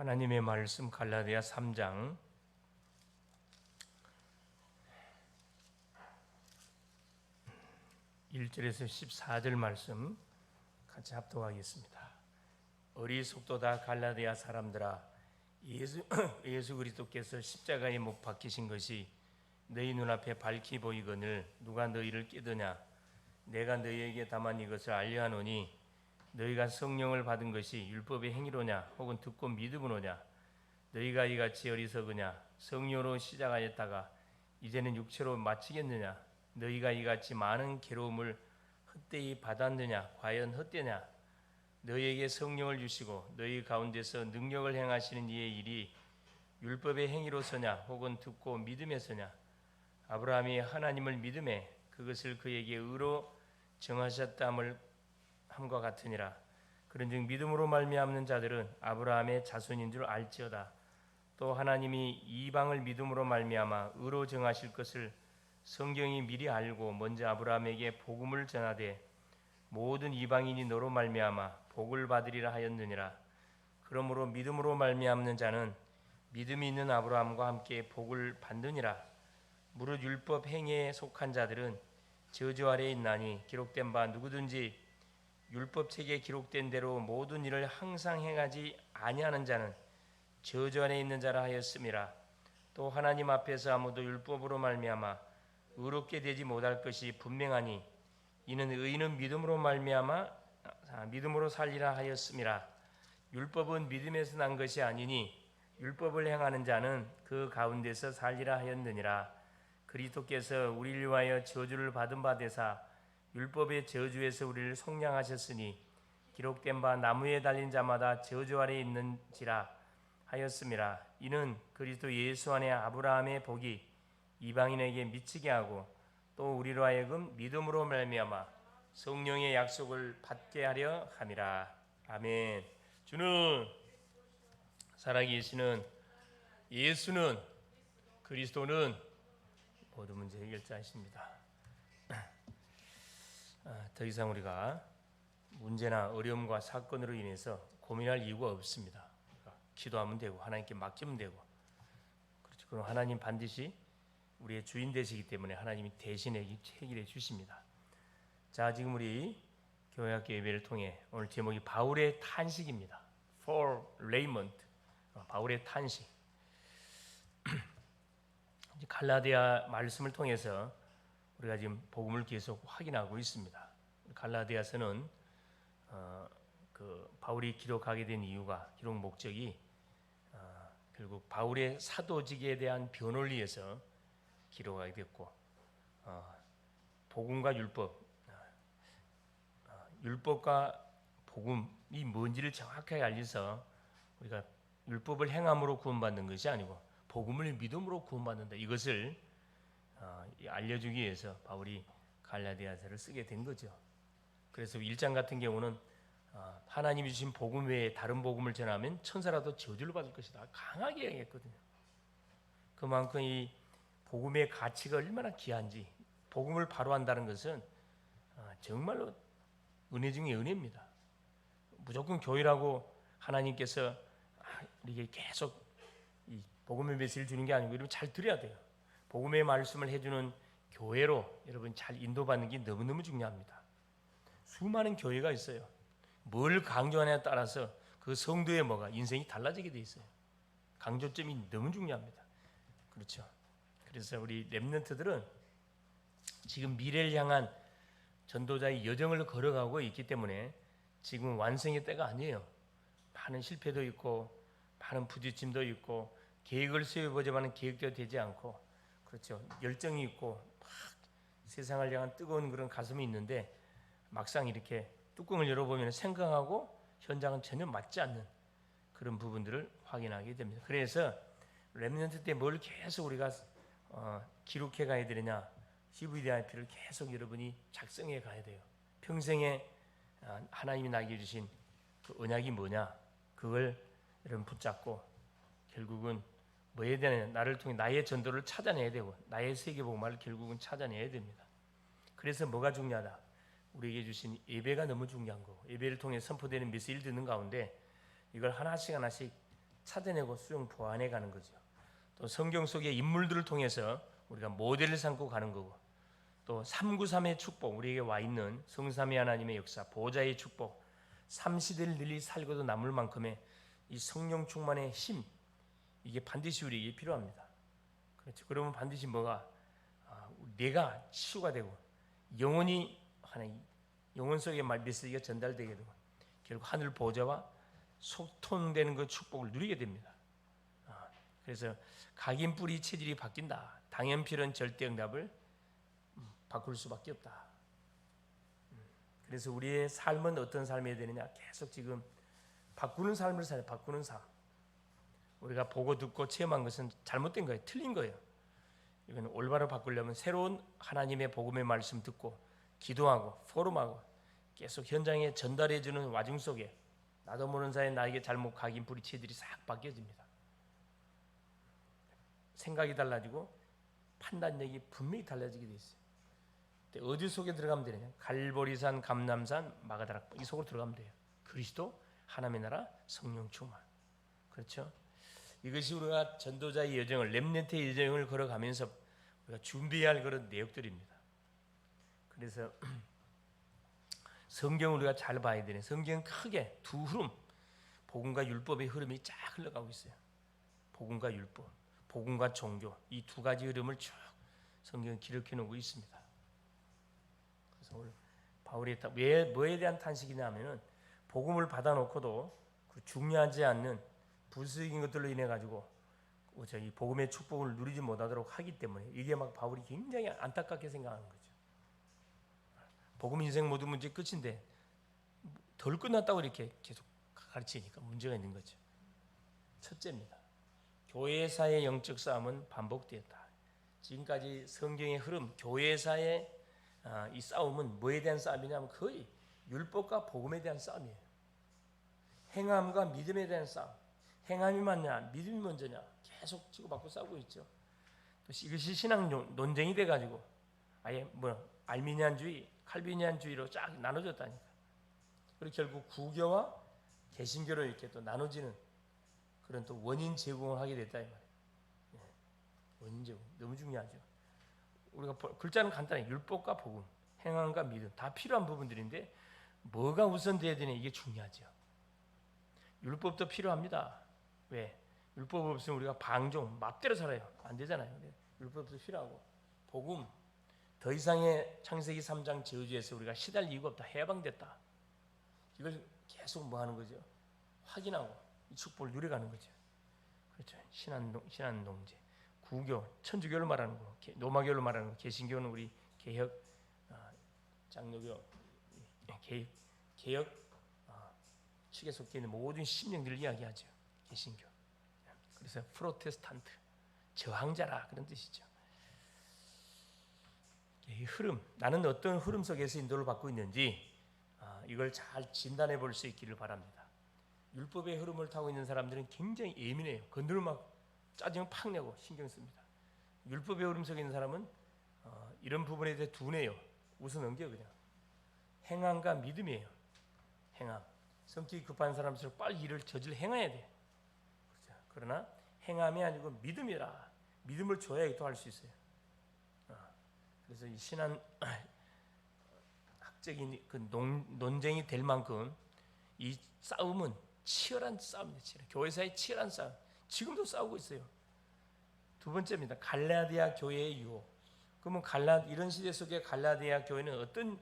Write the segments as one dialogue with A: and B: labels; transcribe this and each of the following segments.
A: 하나님의 말씀 갈라디아 3장 1절에서 14절 말씀 같이 합독하겠습니다. 어리석도다 갈라디아 사람들아, 예수 그리스도께서 십자가에 못 박히신 것이 너희 눈앞에 밝히 보이거늘 누가 너희를 깨드냐? 내가 너희에게 다만 이것을 알려하노니 너희가 성령을 받은 것이 율법의 행위로냐 혹은 듣고 믿음으로냐? 너희가 이같이 어리석으냐? 성령으로 시작하였다가 이제는 육체로 마치겠느냐? 너희가 이같이 많은 괴로움을 헛되이 받았느냐? 과연 헛되냐? 너희에게 성령을 주시고 너희 가운데서 능력을 행하시는 이의 일이 율법의 행위로서냐 혹은 듣고 믿음에서냐? 아브라함이 하나님을 믿음에 그것을 그에게 의로 정하셨다함을 함과 같으니라. 그런즉 믿음으로 말미암는 자들은 아브라함의 자손인 줄 알지어다. 또 하나님이 이방을 믿음으로 말미암아 의로 정하실 것을 성경이 미리 알고 먼저 아브라함에게 복음을 전하되 모든 이방인이 너로 말미암아 복을 받으리라 하였느니라. 그러므로 믿음으로 말미암는 자는 믿음이 있는 아브라함과 함께 복을 받느니라. 무릇 율법 행위에 속한 자들은 저주 아래에 있나니 기록된 바 누구든지 율법책에 기록된 대로 모든 일을 항상 행하지 아니하는 자는 저주 아래에 있는 자라 하였음이라. 또 하나님 앞에서 아무도 율법으로 말미암아 의롭게 되지 못할 것이 분명하니 이는 의인은 믿음으로 말미암아 믿음으로 살리라 하였음이라. 율법은 믿음에서 난 것이 아니니 율법을 행하는 자는 그 가운데서 살리라 하였느니라. 그리스도께서 우리를 위하여 저주를 받은 바 되사 율법의 저주에서 우리를 속량하셨으니 기록된 바 나무에 달린 자마다 저주 아래에 있는지라 하였음이라. 이는 그리스도 예수 안에 아브라함의 복이 이방인에게 미치게 하고 또 우리로 하여금 믿음으로 말미암아 성령의 약속을 받게 하려 함이라. 아멘. 주는 살아계시는 예수는 그리스도는 모든 문제 해결자이십니다. 더 이상 우리가 문제나 어려움과 사건으로 인해서 고민할 이유가 없습니다. 기도하면 되고 하나님께 맡기면 되고, 그렇죠. 그럼 하나님 반드시 우리의 주인 되시기 때문에 하나님이 대신에 해결해 주십니다. 자, 지금 우리 교회학교 예배를 통해 오늘 제목이 바울의 탄식입니다. For lament, 바울의 탄식. 갈라디아 말씀을 통해서 우리가 지금 복음을 계속 확인하고 있습니다. 갈라디아서는 바울이 기록하게 된 이유가, 기록 목적이 결국 바울의 사도직에 대한 변호를 위해서 기록하게 됐고, 복음과 율법과 복음이 뭔지를 정확하게 알려서 우리가 율법을 행함으로 구원받는 것이 아니고 복음을 믿음으로 구원받는다, 이것을 알려주기 위해서 바울이 갈라디아서를 쓰게 된 거죠. 그래서 1장 같은 경우는 하나님이 주신 복음 외에 다른 복음을 전하면 천사라도 저주를 받을 것이다, 강하게 얘기했거든요. 그만큼 이 복음의 가치가 얼마나 귀한지, 복음을 바로 한다는 것은 정말로 은혜 중에 은혜입니다. 무조건 교회라고 하나님께서 이렇게 계속 이 복음의 메시지를 주는 게 아니고, 여러분 잘 들어야 돼요. 복음의 말씀을 해주는 교회로 여러분 잘 인도받는 게 너무너무 중요합니다. 수많은 교회가 있어요. 뭘 강조하냐에 따라서 그 성도의 뭐가 인생이 달라지게 돼 있어요. 강조점이 너무 중요합니다. 그렇죠. 그래서 우리 렘넌트들은 지금 미래를 향한 전도자의 여정을 걸어가고 있기 때문에 지금 완성의 때가 아니에요. 많은 실패도 있고 많은 부딪힘도 있고 계획을 세워보자마는 계획대로 되지 않고, 그렇죠. 열정이 있고 막 세상을 향한 뜨거운 그런 가슴이 있는데 막상 이렇게 뚜껑을 열어보면 생각하고 현장은 전혀 맞지 않는 그런 부분들을 확인하게 됩니다. 그래서 렘넌트 때 뭘 계속 우리가 기록해 가야 되느냐, CVDIP를 계속 여러분이 작성해 가야 돼요. 평생에 하나님이 나에게 주신 그 언약이 뭐냐, 그걸 여러분 붙잡고 결국은 뭐에 대한 나를 통해 나의 전도를 찾아내야 되고 나의 세계복음화를 결국은 찾아내야 됩니다. 그래서 뭐가 중요하다? 우리에게 주신 예배가 너무 중요한 거고, 예배를 통해 선포되는 메시지를 듣는 가운데 이걸 하나씩 찾아내고 수용 보완해 가는 거죠. 또 성경 속의 인물들을 통해서 우리가 모델을 삼고 가는 거고, 또 393의 축복, 우리에게 와 있는 성삼위 하나님의 역사, 보좌의 축복, 삼시대를 늘 살고도 남을 만큼의 이 성령 충만의 힘, 이게 반드시 우리에게 필요합니다. 그렇죠. 그러면 반드시 뭐가 내가 치유가 되고 영혼이 하나님 영혼 속에 메시지가 전달되게 되고 결국 하늘 보좌와 소통되는 그 축복을 누리게 됩니다. 그래서 각인 뿌리 체질이 바뀐다. 당연필은 절대 응답을 바꿀 수밖에 없다. 그래서 우리의 삶은 어떤 삶이 되느냐? 계속 지금 바꾸는 삶을 살아요. 바꾸는 삶. 우리가 보고 듣고 체험한 것은 잘못된 거예요. 틀린 거예요. 이건 올바로 바꾸려면 새로운 하나님의 복음의 말씀 듣고 기도하고 포럼하고 계속 현장에 전달해주는 와중 속에 나도 모르는 사이에 나에게 잘못 각인 뿌리치들이 싹 바뀌어집니다. 생각이 달라지고 판단력이 분명히 달라지게 돼 있어요. 어디 속에 들어가면 되느냐? 갈보리산, 감람산, 마가다락 이 속으로 들어가면 돼요. 그리스도, 하나님의 나라, 성령 충만. 그렇죠? 이것이 우리가 전도자의 여정을, 렘넌트의 여정을 걸어가면서 우리가 준비해야 할 그런 내역들입니다. 그래서 성경을 우리가 잘 봐야 되네. 성경은 크게 두 흐름, 복음과 율법의 흐름이 쫙 흘러가고 있어요. 복음과 율법, 복음과 종교, 이 두 가지 흐름을 쭉 성경은 기록해 놓고 있습니다. 그래서 오늘 바울이 왜 뭐에 대한 탄식이냐 하면은 복음을 받아놓고도 그 중요하지 않는 부수적인 것들로 인해 가지고 저희 복음의 축복을 누리지 못하도록 하기 때문에 이게 막 바울이 굉장히 안타깝게 생각하는 거죠. 복음 인생 모든 문제 끝인데 덜 끝났다고 이렇게 계속 가르치니까 문제가 있는 거죠. 첫째입니다. 교회사의 영적 싸움은 반복되었다. 지금까지 성경의 흐름, 교회사의 이 싸움은 뭐에 대한 싸움이냐면 거의 율법과 복음에 대한 싸움이에요. 행함과 믿음에 대한 싸움. 행함이 맞냐, 믿음이 먼저냐 계속 치고받고 싸우고 있죠. 또 이것이 신앙 논쟁이 돼가지고 아예 알미니안주의, 칼비니안주의로 쫙 나눠졌다니까. 그리고 결국 구교와 개신교로 이렇게 또 나눠지는 그런 또 원인 제공을 하게 됐다 이 말이에요. 원인 제공 너무 중요하죠. 우리가 글자는 간단해. 율법과 복음, 행함과 믿음 다 필요한 부분들인데 뭐가 우선돼야 되냐 이게 중요하죠. 율법도 필요합니다. 왜? 율법 없으면 우리가 방종, 맘대로 살아요. 안 되잖아요. 율법도 필요하고 복음, 더 이상의 창세기 3장 저주에서 우리가 시달릴 이유가 없다. 해방됐다. 이걸 계속 뭐 하는 거죠? 확인하고 이 축복을 누려가는 거죠. 그렇죠. 신한농제, 구교, 천주교를 말하는 거, 노마교를 말하는 거, 개신교는 우리 개혁 장로교, 개혁 축에 속해 있는 모든 신령들을 이야기하죠. 개신교. 그래서 프로테스탄트, 저항자라 그런 뜻이죠. 이 흐름, 나는 어떤 흐름 속에서 인도를 받고 있는지 이걸 잘 진단해 볼 수 있기를 바랍니다. 율법의 흐름을 타고 있는 사람들은 굉장히 예민해요. 건드리면 막 짜증을 팍 내고 신경 씁니다. 율법의 흐름 속에 있는 사람은 이런 부분에 대해 둔해요. 웃어 넘겨 그냥. 행함과 믿음이에요. 행함. 성격이 급한 사람일수록 빨리 일을 저질 행해야 돼. 그렇죠? 그러나 행함이 아니고 믿음이라. 믿음을 줘야 또 할 수 있어요. 그래서 이 신한 학적인 그 논쟁이 될 만큼 이 싸움은 치열한 싸움이죠. 교회사의 치열한 싸움. 지금도 싸우고 있어요. 두 번째입니다. 갈라디아 교회의 유혹. 그러면 이런 시대 속에 갈라디아 교회는 어떤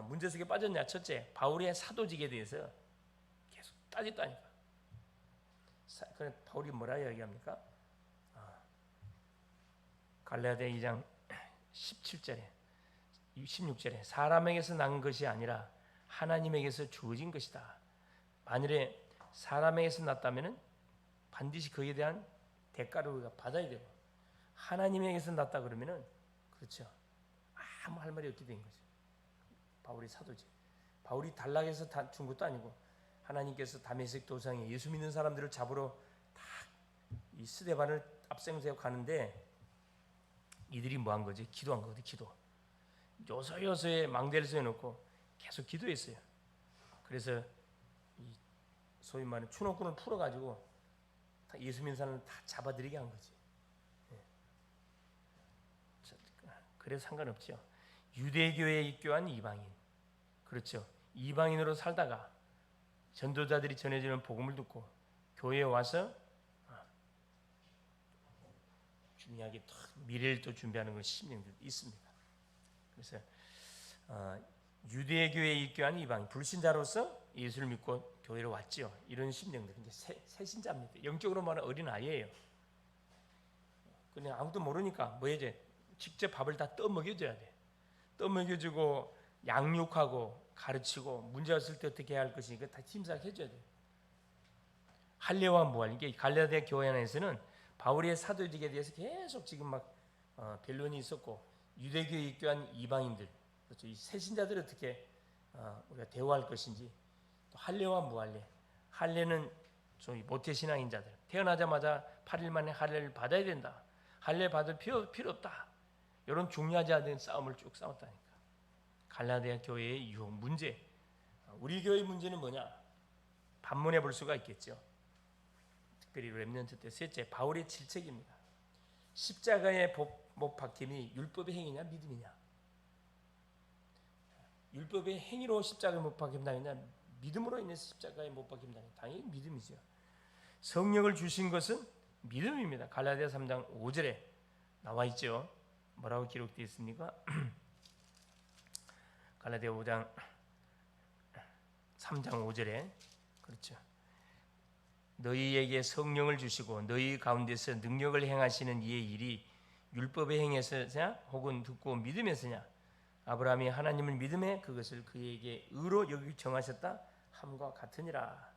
A: 문제 속에 빠졌냐? 첫째, 바울의 사도직에 대해서 계속 따졌다니까. 그래 바울이 뭐라 이야기합니까? 갈라디아 2장 17절에 16절에 사람에게서 난 것이 아니라 하나님에게서 주어진 것이다. 만일에 사람에게서 났다면은 반드시 그에 대한 대가를 우리가 받아야 되고 하나님에게서 났다 그러면은 그렇죠. 아무 할 말이 없게 된 거죠. 바울이 사도지. 바울이 단락에서 준 것도 아니고 하나님께서 다메섹 도상에 예수 믿는 사람들을 잡으러 다 이 스데반을 앞세워 가는데 이들이 뭐 한 거지? 기도한 거거든. 기도. 요소요소에 망대를 세워놓고 계속 기도했어요. 그래서 이 소위 말하는 추노꾼을 풀어가지고 예수 믿는 사람을 다 잡아들이게 한 거지. 그래서 상관없죠. 유대교에 입교한 이방인, 그렇죠. 이방인으로 살다가 전도자들이 전해주는 복음을 듣고 교회에 와서 중요하게 미래를 또 준비하는 건 심령들이 있습니다. 그래서 유대교에 입교한 이방인, 불신자로서 예수를 믿고 교회로 왔죠. 이런 심령들, 이제 새신자입니다. 영적으로 말하면 어린 아이예요. 그냥 아무도 모르니까 뭐 이제 직접 밥을 다 떠먹여줘야 돼. 떠먹여주고 양육하고 가르치고 문제 왔을 때 어떻게 해야 할 것이 다 팀싹 해줘야 돼. 할례와 무할, 이게 갈라디아 교회 안에서는 바울의 사도직에 대해서 계속 지금 막 변론이 있었고, 유대교에 입교한 이방인들, 그렇죠. 이 새신자들 어떻게 우리가 대화할 것인지, 또 할례와 무할례, 할례는 저희 모태 신앙인자들 태어나자마자 8일 만에 할례를 받아야 된다. 할례 받을 필요 없다. 이런 중요하지 않은 싸움을 쭉 싸웠다니까. 갈라디아 교회의 유혹 문제, 우리 교회의 문제는 뭐냐? 반문해 볼 수가 있겠죠. 특별히 렘넌트 때 셋째, 바울의 질책입니다. 십자가의 못 박힘이 율법의 행위냐 믿음이냐? 율법의 행위로 십자가에 못 박힌다느냐, 믿음으로 인해서 십자가에 못 박힌다느냐? 당연히 믿음이죠. 성령을 주신 것은 믿음입니다. 갈라디아 3장 5절에 나와 있죠. 뭐라고 기록되어 있습니까? 갈라디아 5장 3장 5절에 그렇죠. 너희에게 성령을 주시고 너희 가운데서 능력을 행하시는 이의 일이 율법의 행위에서냐 혹은 듣고 믿음에서냐? 아브라함이 하나님을 믿음에 그것을 그에게 의로 여기 정하셨다 함과 같으니라.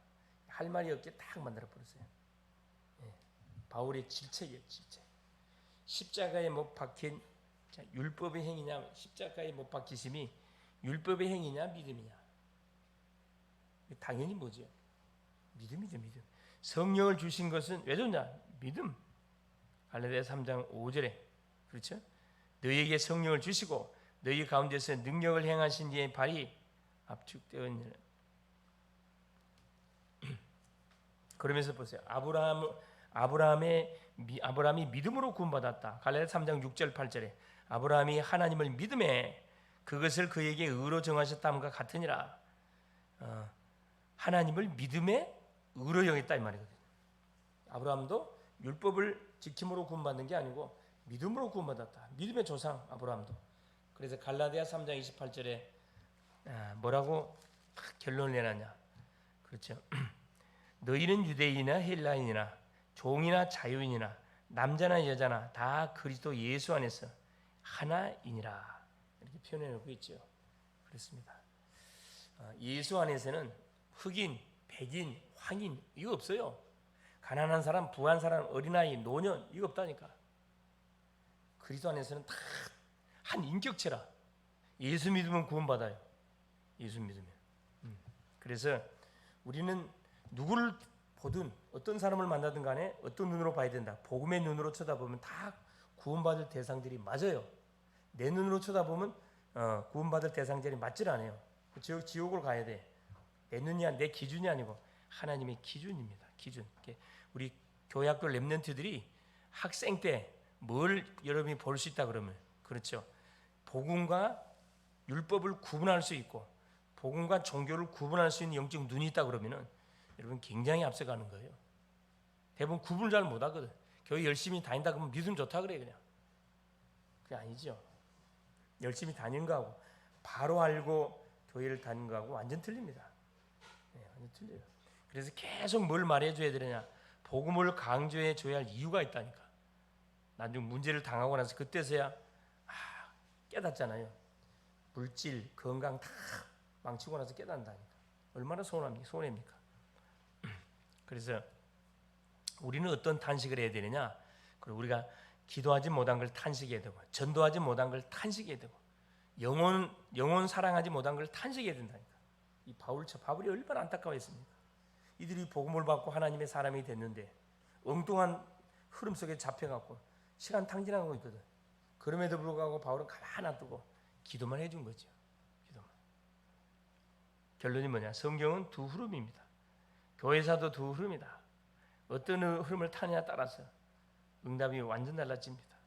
A: 할 말이 없게 딱 만들어 버렸어요. 바울의 질책이에요. 질책. 십자가에 못 박힌 율법의 행위냐, 십자가에 못 박히심이 율법의 행위냐 믿음이냐? 당연히 뭐죠? 믿음이죠. 믿음. 성령을 주신 것은 왜 줬냐? 믿음. 갈라디아 3장 5절에 그렇죠? 너희에게 성령을 주시고 너희 가운데서 능력을 행하신 이의 발이 압축되었느니라. 그러면서 보세요. 아브라함이 믿음으로 구원받았다. 갈라디아 3장 6절 8절에 아브라함이 하나님을 믿음에 그것을 그에게 의로 정하셨다함과 같으니라. 하나님을 믿음에 의로 여겼다 이 말이거든요. 아브라함도 율법을 지킴으로 구원받는 게 아니고 믿음으로 구원받았다. 믿음의 조상 아브라함도. 그래서 갈라디아 3장 28절에 뭐라고 결론을 내놨냐? 그렇죠. 너희는 유대인이나 헬라인이나 종이나 자유인이나 남자나 여자나 다 그리스도 예수 안에서 하나이니라. 이렇게 표현해 놓고 있죠. 그렇습니다. 예수 안에서는 흑인, 백인, 황인 이거 없어요. 가난한 사람, 부한 사람, 어린아이, 노년 이거 없다니까. 그리스도 안에서는 다 한 인격체라. 예수 믿으면 구원받아요. 예수 믿으면. 그래서 우리는 누구를 보든 어떤 사람을 만나든 간에 어떤 눈으로 봐야 된다. 복음의 눈으로 쳐다보면 다 구원받을 대상들이 맞아요. 내 눈으로 쳐다보면 구원받을 대상들이 맞질 않아요. 지옥을 가야 돼. 내 눈이 내 기준이 아니고 하나님의 기준입니다. 기준. 우리 교회학교 렘넌트들이 학생 때 뭘 여러분이 볼 수 있다 그러면 그렇죠. 복음과 율법을 구분할 수 있고 복음과 종교를 구분할 수 있는 영적 눈이 있다 그러면은 여러분 굉장히 앞서가는 거예요. 대부분 구분을 잘 못하거든. 교회 열심히 다닌다 그러면 믿음 좋다 그래 그냥. 그게 아니죠. 열심히 다니는 거하고 바로 알고 교회를 다니는 거하고 완전 틀립니다. 네, 완전 틀려요. 그래서 계속 뭘 말해줘야 되느냐? 복음을 강조해 줘야 할 이유가 있다니까. 나중에 문제를 당하고 나서 그때서야 깨닫잖아요. 물질, 건강 다 망치고 나서 깨닫는다니까. 얼마나 손해입니까? 그래서 우리는 어떤 탄식을 해야 되느냐? 그리고 우리가 기도하지 못한 걸 탄식해야 되고, 전도하지 못한 걸 탄식해야 되고, 영혼 사랑하지 못한 걸 탄식해야 된다니까. 이 바울이 얼마나 안타까워했습니까? 이들이 복음을 받고 하나님의 사람이 됐는데 엉뚱한 흐름 속에 잡혀갖고 시간 탕진하고 있거든. 그럼에도 불구하고 바울은 가만 놔두고 기도만 해준 거죠. 기도만. 결론이 뭐냐? 성경은 두 흐름입니다. 교회사도 두 흐름이다. 어떤 흐름을 타느냐에 따라서 응답이 완전 달라집니다.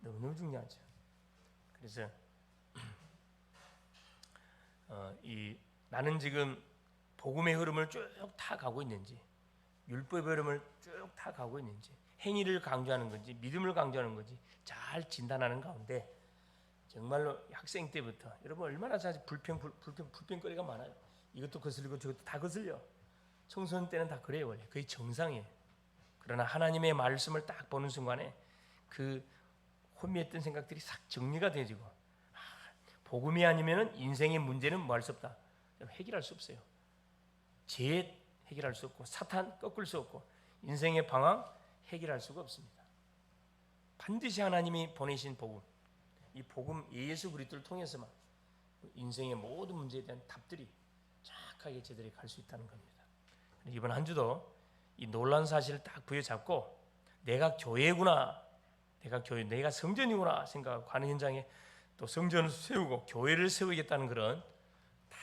A: 너무너무 중요하죠. 그래서 나는 지금 복음의 흐름을 쭉 타가고 있는지, 율법의 흐름을 쭉 타가고 있는지, 행위를 강조하는 건지 믿음을 강조하는 건지 잘 진단하는 가운데 정말로 학생 때부터 여러분 얼마나 사실 불평거리가 많아요. 이것도 거슬리고 저것도 다 거슬려. 청소년 때는 다 그래요. 원래 거의 정상이에요. 그러나 하나님의 말씀을 딱 보는 순간에 그 혼미했던 생각들이 싹 정리가 되어지고, 복음이 아니면 인생의 문제는 뭐 할 수 없다. 해결할 수 없어요. 죄 해결할 수 없고, 사탄 꺾을 수 없고, 인생의 방황 해결할 수가 없습니다. 반드시 하나님이 보내신 복음, 이 복음 예수 그리스도를 통해서만 인생의 모든 문제에 대한 답들이 정확하게 제대로 갈 수 있다는 겁니다. 이번 한 주도 이 놀라운 사실을 딱 부여잡고 내가 교회구나, 내가 성전이구나 생각하고 가는 현장에 또 성전을 세우고 교회를 세우겠다는 그런 딱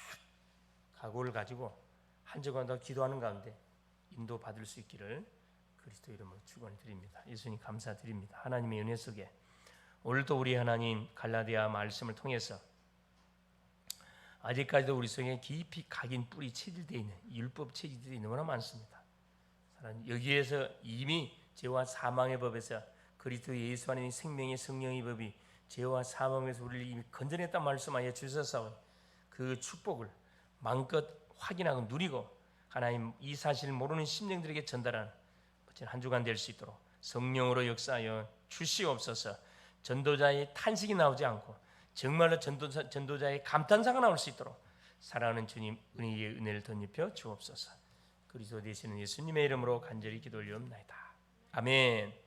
A: 각오를 가지고 한 주간 더 기도하는 가운데 인도받을 수 있기를 그리스도 이름으로 축원을 드립니다. 예수님 감사드립니다. 하나님의 은혜 속에 오늘도 우리 하나님 갈라디아 말씀을 통해서 아직까지도 우리 속에 깊이 각인 뿌리 체질되어 있는 율법 체질들이 너무나 많습니다. 여기에서 이미 죄와 사망의 법에서 그리스도 예수 안에 생명의 성령의 법이 죄와 사망에서 우리를 이미 건져냈다 말씀하여 주셔서 그 축복을 마음껏 확인하고 누리고 하나님 이 사실을 모르는 심령들에게 전달하는 멋진 한 주간 될 수 있도록 성령으로 역사하여 주시옵소서. 전도자의 탄식이 나오지 않고 정말로 전도자의 감탄사가 나올 수 있도록 사랑하는 주님 은혜의 은혜를 덧입혀 주옵소서. 그리스도 되시는 예수님의 이름으로 간절히 기도 올리옵나이다. 아멘.